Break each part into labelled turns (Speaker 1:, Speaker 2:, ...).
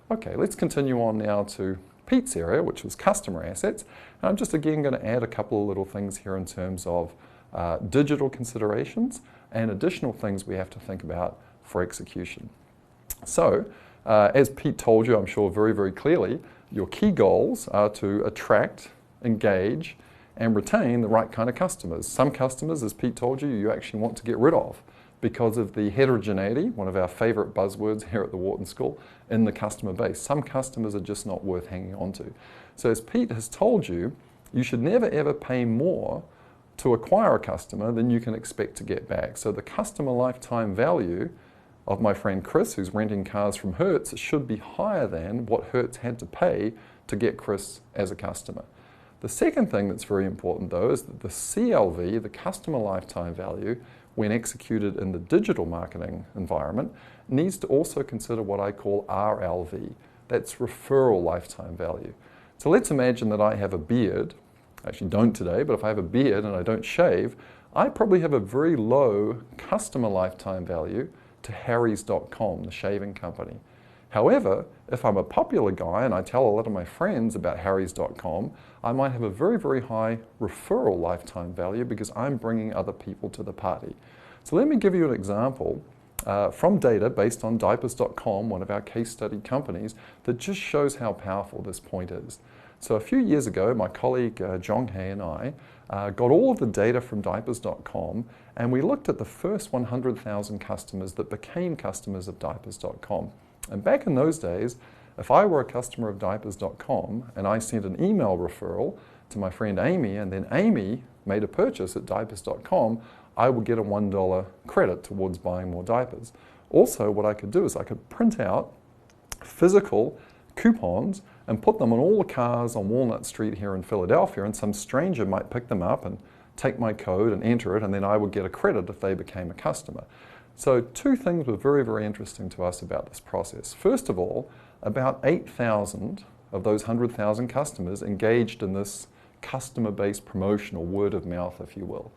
Speaker 1: Okay, let's continue on now to Pete's area, which was customer assets. And I'm just again going to add a couple of little things here in terms of digital considerations and additional things we have to think about for execution. So, as Pete told you, I'm sure very, very clearly, your key goals are to attract, engage, and retain the right kind of customers. Some customers, as Pete told you, you actually want to get rid of because of the heterogeneity, one of our favorite buzzwords here at the Wharton School, in the customer base. Some customers are just not worth hanging on to. So as Pete has told you, you should never ever pay more to acquire a customer than you can expect to get back. So the customer lifetime value of my friend Chris, who's renting cars from Hertz, should be higher than what Hertz had to pay to get Chris as a customer. The second thing that's very important though is that the CLV, the customer lifetime value, when executed in the digital marketing environment, needs to also consider what I call RLV. That's referral lifetime value. So let's imagine that I have a beard. I actually don't today, but if I have a beard and I don't shave, I probably have a very low customer lifetime value to Harrys.com, the shaving company. However, if I'm a popular guy and I tell a lot of my friends about Harrys.com, I might have a very, very high referral lifetime value because I'm bringing other people to the party. So let me give you an example from data based on Diapers.com, one of our case study companies, that just shows how powerful this point is. So a few years ago, my colleague John Hay and I got all of the data from Diapers.com, and we looked at the first 100,000 customers that became customers of Diapers.com. And back in those days, if I were a customer of Diapers.com and I sent an email referral to my friend Amy, and then Amy made a purchase at Diapers.com, I would get a $1 credit towards buying more diapers. Also, what I could do is I could print out physical coupons and put them on all the cars on Walnut Street here in Philadelphia, and some stranger might pick them up and take my code and enter it, and then I would get a credit if they became a customer. So two things were very, very interesting to us about this process. First of all, about 8,000 of those 100,000 customers engaged in this customer-based promotional word of mouth, if you will.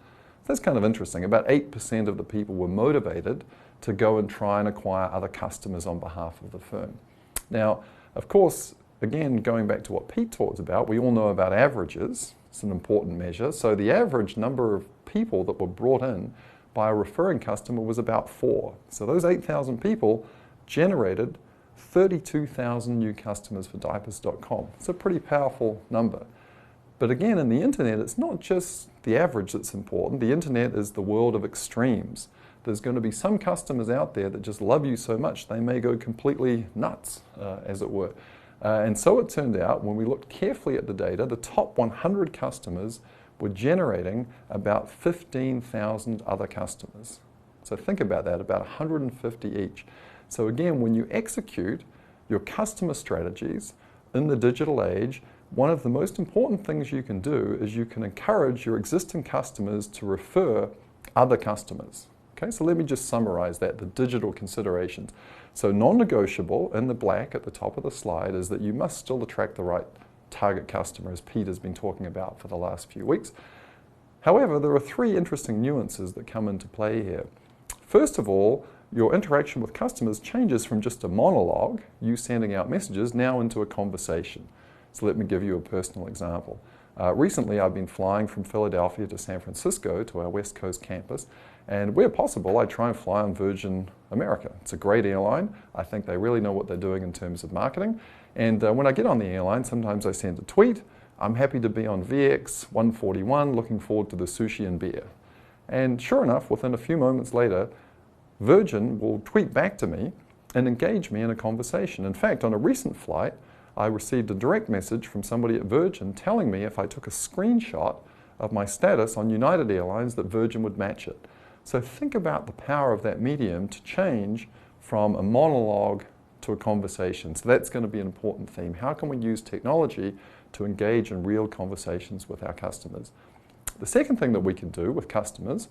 Speaker 1: That's kind of interesting. About 8% of the people were motivated to go and try and acquire other customers on behalf of the firm. Now, of course, again, going back to what Pete talked about, we all know about averages. It's an important measure. So the average number of people that were brought in by a referring customer was about 4. So those 8,000 people generated 32,000 new customers for Diapers.com. It's a pretty powerful number. But again, in the internet, it's not just the average that's important. The internet is the world of extremes. There's going to be some customers out there that just love you so much they may go completely nuts, as it were. And so it turned out, when we looked carefully at the data, the top 100 customers were generating about 15,000 other customers. So think about that, about 150 each. So again, when you execute your customer strategies in the digital age, one of the most important things you can do is you can encourage your existing customers to refer other customers. Okay, so let me just summarize that, the digital considerations. So non-negotiable in the black at the top of the slide is that you must still attract the right target customer, as Pete has been talking about for the last few weeks. However, there are 3 interesting nuances that come into play here. First of all, your interaction with customers changes from just a monologue, you sending out messages, now into a conversation. So let me give you a personal example. Recently, I've been flying from Philadelphia to San Francisco to our West Coast campus, and where possible, I try and fly on Virgin America. It's a great airline. I think they really know what they're doing in terms of marketing. And when I get on the airline, sometimes I send a tweet. I'm happy to be on VX 141, looking forward to the sushi and beer. And sure enough, within a few moments later, Virgin will tweet back to me and engage me in a conversation. In fact, on a recent flight, I received a direct message from somebody at Virgin telling me if I took a screenshot of my status on United Airlines that Virgin would match it. So think about the power of that medium to change from a monologue to a conversation. So that's going to be an important theme. How can we use technology to engage in real conversations with our customers? The second thing that we can do with customers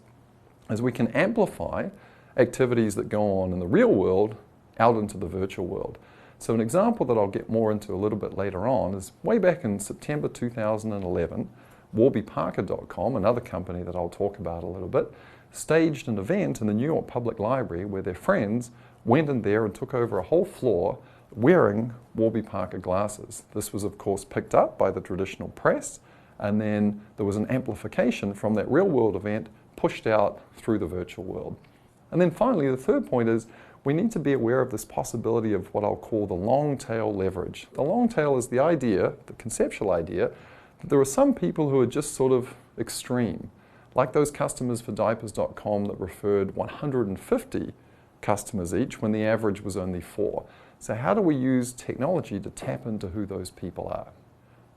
Speaker 1: is we can amplify activities that go on in the real world out into the virtual world. So an example that I'll get more into a little bit later on is way back in September 2011, WarbyParker.com, another company that I'll talk about a little bit, staged an event in the New York Public Library where their friends went in there and took over a whole floor wearing Warby Parker glasses. This was of course picked up by the traditional press, and then there was an amplification from that real world event pushed out through the virtual world. And then finally, the third point is we need to be aware of this possibility of what I'll call the long tail leverage. The long tail is the idea, the conceptual idea, that there are some people who are just sort of extreme, like those customers for diapers.com that referred 150 customers each when the average was only 4. So how do we use technology to tap into who those people are?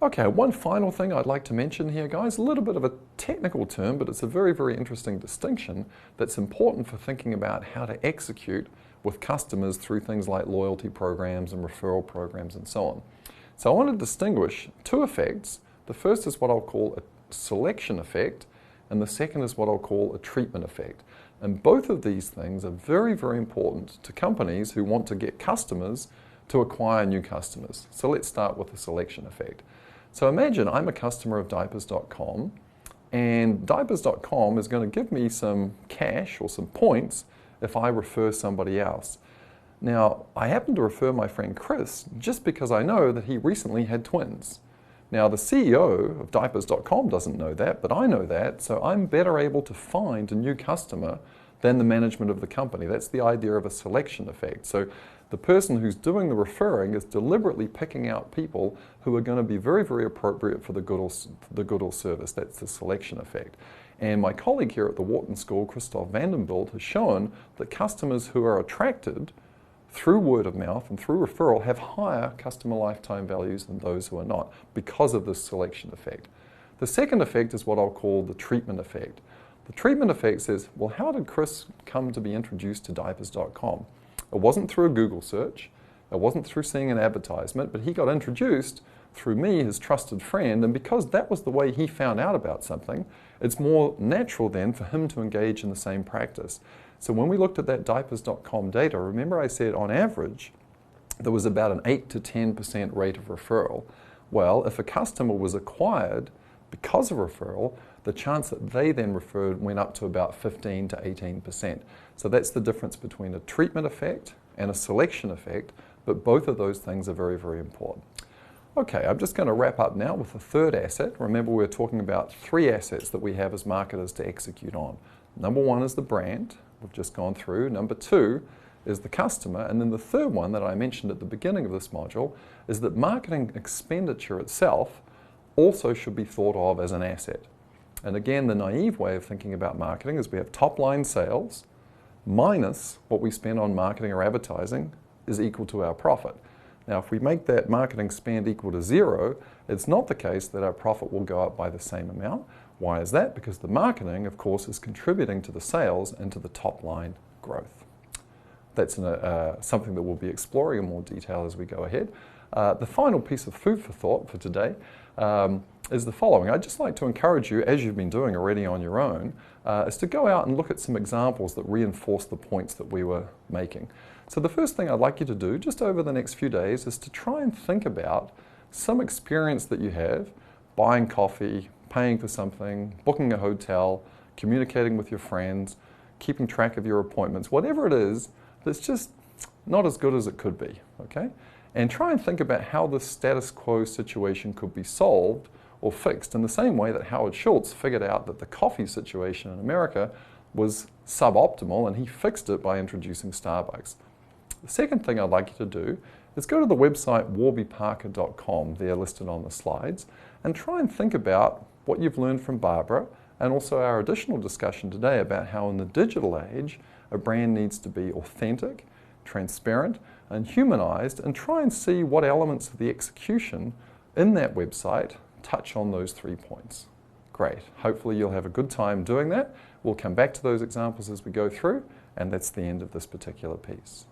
Speaker 1: Okay, one final thing I'd like to mention here, guys, a little bit of a technical term, but it's a very, very interesting distinction that's important for thinking about how to execute with customers through things like loyalty programs and referral programs and so on. So I want to distinguish two effects. The first is what I'll call a selection effect, and the second is what I'll call a treatment effect. And both of these things are very, very important to companies who want to get customers to acquire new customers. So let's start with the selection effect. So imagine I'm a customer of diapers.com, and diapers.com is going to give me some cash or some points if I refer somebody else. Now, I happen to refer my friend Chris just because I know that he recently had twins. Now, the CEO of diapers.com doesn't know that, but I know that, so I'm better able to find a new customer than the management of the company. That's the idea of a selection effect. So the person who's doing the referring is deliberately picking out people who are going to be very, very appropriate for the Goodall service. That's the selection effect. And my colleague here at the Wharton School, Christoph Vandenbult, has shown that customers who are attracted through word of mouth and through referral have higher customer lifetime values than those who are not because of this selection effect. The second effect is what I'll call the treatment effect. The treatment effect says, well, how did Chris come to be introduced to diapers.com? It wasn't through a Google search, it wasn't through seeing an advertisement, but he got introduced through me, his trusted friend, and because that was the way he found out about something, it's more natural then for him to engage in the same practice. So when we looked at that diapers.com data, remember I said on average there was about an 8 to 10% rate of referral. Well, if a customer was acquired because of referral, the chance that they then referred went up to about 15 to 18%. So that's the difference between a treatment effect and a selection effect, but both of those things are very, very important. Okay, I'm just going to wrap up now with the third asset. Remember, we're talking about 3 assets that we have as marketers to execute on. Number 1 is the brand, we've just gone through. Number 2 is the customer. And then the third one that I mentioned at the beginning of this module is that marketing expenditure itself also should be thought of as an asset. And again, the naive way of thinking about marketing is we have top line sales minus what we spend on marketing or advertising is equal to our profit. Now, if we make that marketing spend equal to 0, it's not the case that our profit will go up by the same amount. Why is that? Because the marketing, of course, is contributing to the sales and to the top line growth. That's something that we'll be exploring in more detail as we go ahead. The final piece of food for thought for today is the following. I'd just like to encourage you, as you've been doing already on your own, is to go out and look at some examples that reinforce the points that we were making. So the first thing I'd like you to do just over the next few days is to try and think about some experience that you have buying coffee, paying for something, booking a hotel, communicating with your friends, keeping track of your appointments, whatever it is that's just not as good as it could be, okay? And try and think about how the status quo situation could be solved or fixed in the same way that Howard Schultz figured out that the coffee situation in America was suboptimal and he fixed it by introducing Starbucks. The second thing I'd like you to do is go to the website warbyparker.com, they're listed on the slides, and try and think about what you've learned from Barbara and also our additional discussion today about how in the digital age a brand needs to be authentic, transparent, and humanized, and try and see what elements of the execution in that website touch on those 3 points. Great. Hopefully you'll have a good time doing that. We'll come back to those examples as we go through, and that's the end of this particular piece.